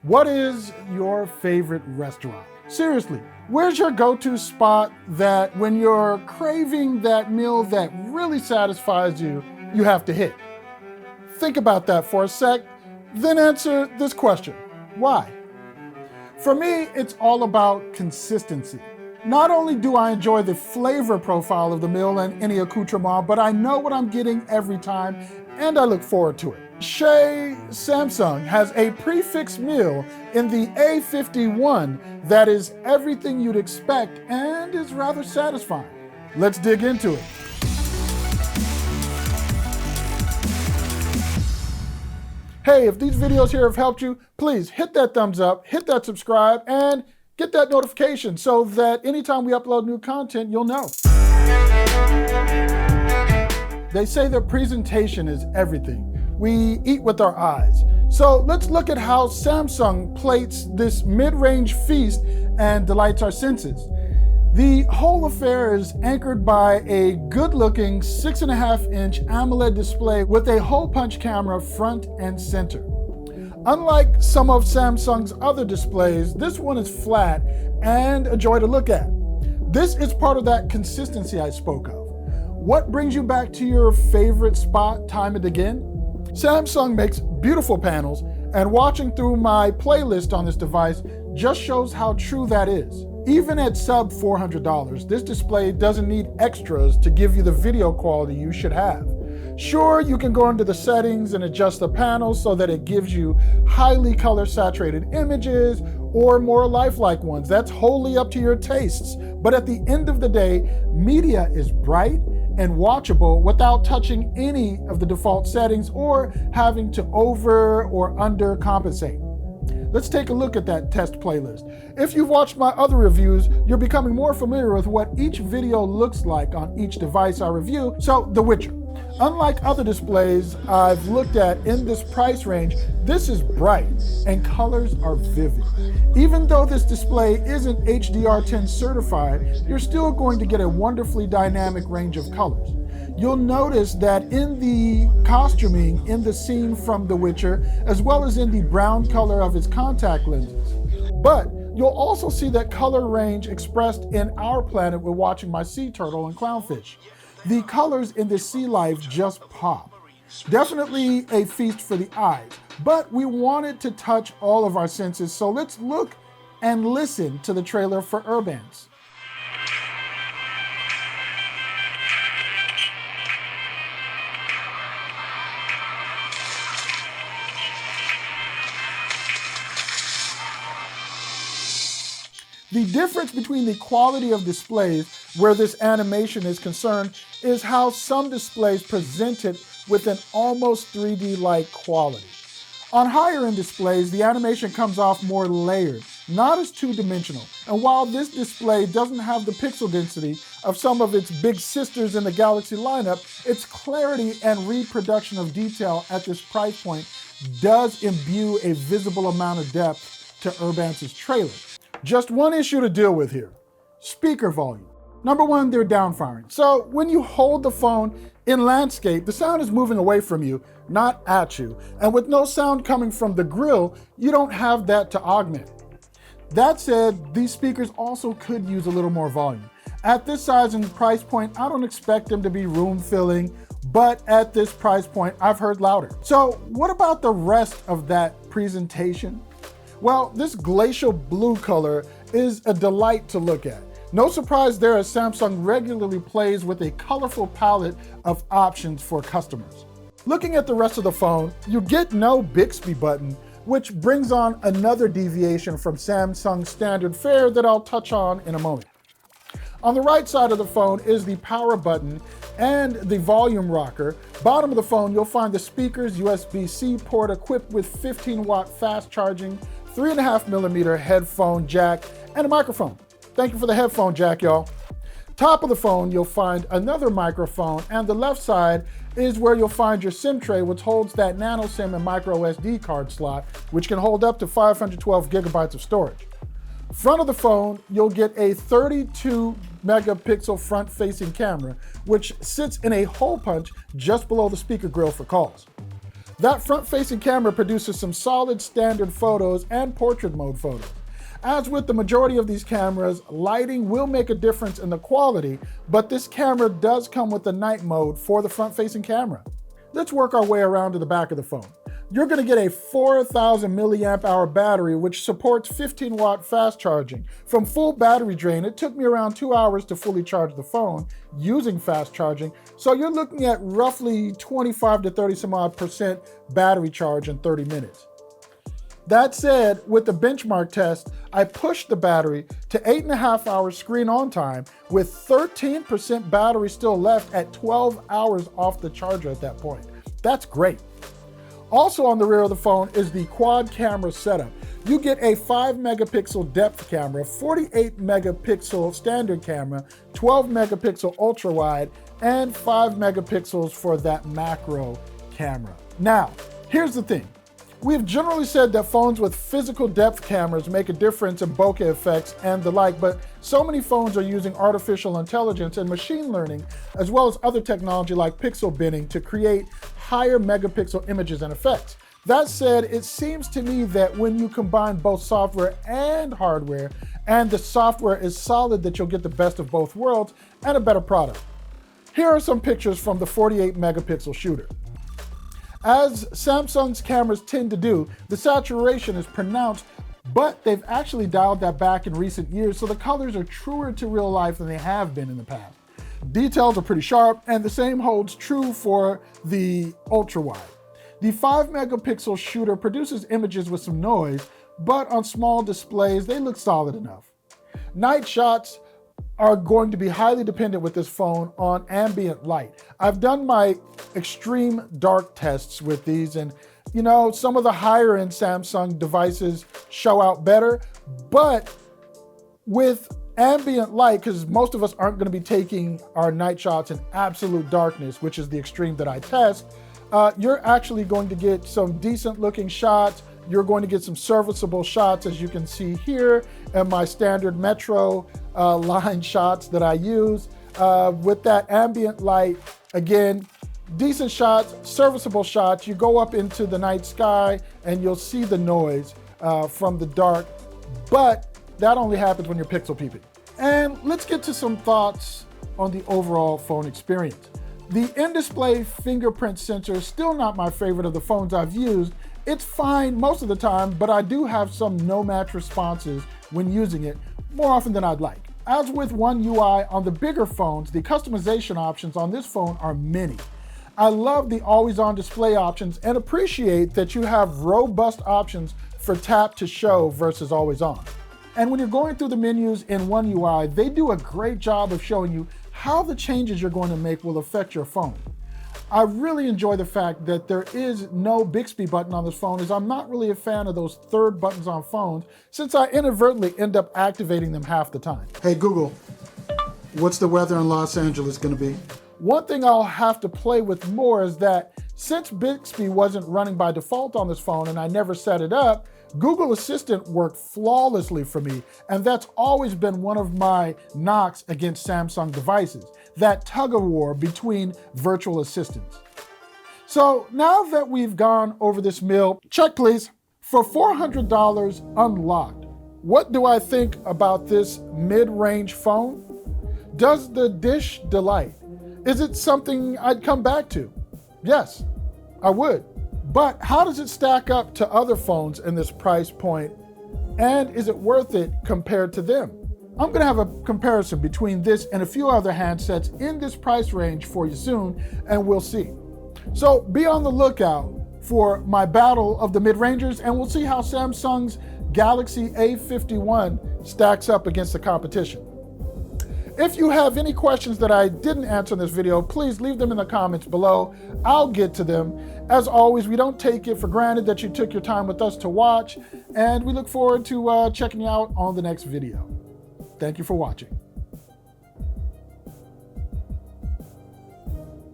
What is your favorite restaurant? Seriously, where's your go-to spot that when you're craving that meal that really satisfies you, you have to hit? Think about that for a sec, then answer this question. Why? For me, it's all about consistency. Not only do I enjoy the flavor profile of the meal and any accoutrement, but I know what I'm getting every time and I look forward to it. Samsung has a prefix meal in the A51 that is everything you'd expect and is rather satisfying. Let's dig into it. Hey, if these videos here have helped you, please hit that thumbs up, hit that subscribe, and get that notification so that anytime we upload new content, you'll know. They say that presentation is everything. We eat with our eyes. So let's look at how Samsung plates this mid-range feast and delights our senses. The whole affair is anchored by a good-looking 6.5-inch AMOLED display with a hole-punch camera front and center. Unlike some of Samsung's other displays, this one is flat and a joy to look at. This is part of that consistency I spoke of. What brings you back to your favorite spot time and again? Samsung makes beautiful panels, and watching through my playlist on this device just shows how true that is. Even at sub $400, this display doesn't need extras to give you the video quality you should have. Sure, you can go into the settings and adjust the panel so that it gives you highly color saturated images or more lifelike ones. That's wholly up to your tastes. But at the end of the day, media is bright and watchable without touching any of the default settings or having to over or under compensate. Let's take a look at that test playlist. If you've watched my other reviews, you're becoming more familiar with what each video looks like on each device I review. So, The Witcher. Unlike other displays I've looked at in this price range, this is bright and colors are vivid. Even though this display isn't HDR10 certified, you're still going to get a wonderfully dynamic range of colors. You'll notice that in the costuming in the scene from The Witcher, as well as in the brown color of his contact lenses. But you'll also see that color range expressed in Our Planet we're watching my sea turtle and clownfish. The colors in this sea life just pop. Definitely a feast for the eyes, but we wanted to touch all of our senses, so let's look and listen to the trailer for Urbance. The difference between the quality of displays where this animation is concerned is how some displays present it with an almost 3D-like quality. On higher-end displays, the animation comes off more layered, not as two-dimensional. And while this display doesn't have the pixel density of some of its big sisters in the Galaxy lineup, its clarity and reproduction of detail at this price point does imbue a visible amount of depth to Urbance's trailer. Just one issue to deal with here: speaker volume. Number one, they're downfiring. So when you hold the phone in landscape, the sound is moving away from you, not at you. And with no sound coming from the grill, you don't have that to augment. That said, these speakers also could use a little more volume. At this size and price point, I don't expect them to be room filling, but at this price point, I've heard louder. So what about the rest of that presentation? Well, this glacial blue color is a delight to look at. No surprise there, as Samsung regularly plays with a colorful palette of options for customers. Looking at the rest of the phone, you get no Bixby button, which brings on another deviation from Samsung's standard fare that I'll touch on in a moment. On the right side of the phone is the power button and the volume rocker. Bottom of the phone, you'll find the speakers, USB-C port equipped with 15-watt fast charging, 3.5mm headphone jack, and a microphone. Thank you for the headphone jack, y'all. Top of the phone, you'll find another microphone, and the left side is where you'll find your SIM tray, which holds that nano SIM and micro SD card slot, which can hold up to 512 gigabytes of storage. Front of the phone, you'll get a 32 megapixel front-facing camera, which sits in a hole punch just below the speaker grill for calls. That front-facing camera produces some solid standard photos and portrait mode photos. As with the majority of these cameras, lighting will make a difference in the quality, but this camera does come with the night mode for the front-facing camera. Let's work our way around to the back of the phone. You're going to get a 4,000 milliamp hour battery, which supports 15 watt fast charging. From full battery drain, it took me around 2 hours to fully charge the phone using fast charging. So you're looking at roughly 25 to 30 some odd % battery charge in 30 minutes. That said, with the benchmark test, I pushed the battery to 8.5 hours screen on time with 13% battery still left at 12 hours off the charger at that point. That's great. Also on the rear of the phone is the quad camera setup. You get a 5 megapixel depth camera, 48 megapixel standard camera, 12 megapixel ultra wide, and 5 megapixels for that macro camera. Now, here's the thing. We've generally said that phones with physical depth cameras make a difference in bokeh effects and the like, but so many phones are using artificial intelligence and machine learning, as well as other technology like pixel binning to create higher megapixel images and effects. That said, it seems to me that when you combine both software and hardware, and the software is solid, that you'll get the best of both worlds and a better product. Here are some pictures from the 48 megapixel shooter. As Samsung's cameras tend to do, the saturation is pronounced, but they've actually dialed that back in recent years, so the colors are truer to real life than they have been in the past. Details are pretty sharp, and the same holds true for the ultra wide. The 5 megapixel shooter produces images with some noise, but on small displays, they look solid enough. Night shots are going to be highly dependent with this phone on ambient light. I've done my extreme dark tests with these, and you know, some of the higher end Samsung devices show out better, but with ambient light, because most of us aren't going to be taking our night shots in absolute darkness, which is the extreme that I test, you're actually going to get some decent looking shots. You're going to get some serviceable shots, as you can see here, and my standard Metro line shots that I use. With that ambient light, again, decent shots, serviceable shots. You go up into the night sky and you'll see the noise from the dark, but that only happens when you're pixel peeping. And let's get to some thoughts on the overall phone experience. The in-display fingerprint sensor is still not my favorite of the phones I've used. It's fine most of the time, but I do have some no-match responses when using it, more often than I'd like. As with One UI on the bigger phones, the customization options on this phone are many. I love the always-on display options and appreciate that you have robust options for tap to show versus always on. And when you're going through the menus in One UI, they do a great job of showing you how the changes you're going to make will affect your phone. I really enjoy the fact that there is no Bixby button on this phone, as I'm not really a fan of those third buttons on phones, since I inadvertently end up activating them half the time. Hey Google, what's the weather in Los Angeles gonna be? One thing I'll have to play with more is that since Bixby wasn't running by default on this phone and I never set it up, Google Assistant worked flawlessly for me, and that's always been one of my knocks against Samsung devices, that tug of war between virtual assistants. So now that we've gone over this meal, check please. For $400 unlocked, what do I think about this mid-range phone? Does the dish delight? Is it something I'd come back to? Yes, I would. But how does it stack up to other phones in this price point? And is it worth it compared to them? I'm gonna have a comparison between this and a few other handsets in this price range for you soon, and we'll see. So be on the lookout for my battle of the mid-rangers, and we'll see how Samsung's Galaxy A51 stacks up against the competition. If you have any questions that I didn't answer in this video, please leave them in the comments below. I'll get to them. As always, we don't take it for granted that you took your time with us to watch, and we look forward to checking you out on the next video. Thank you for watching.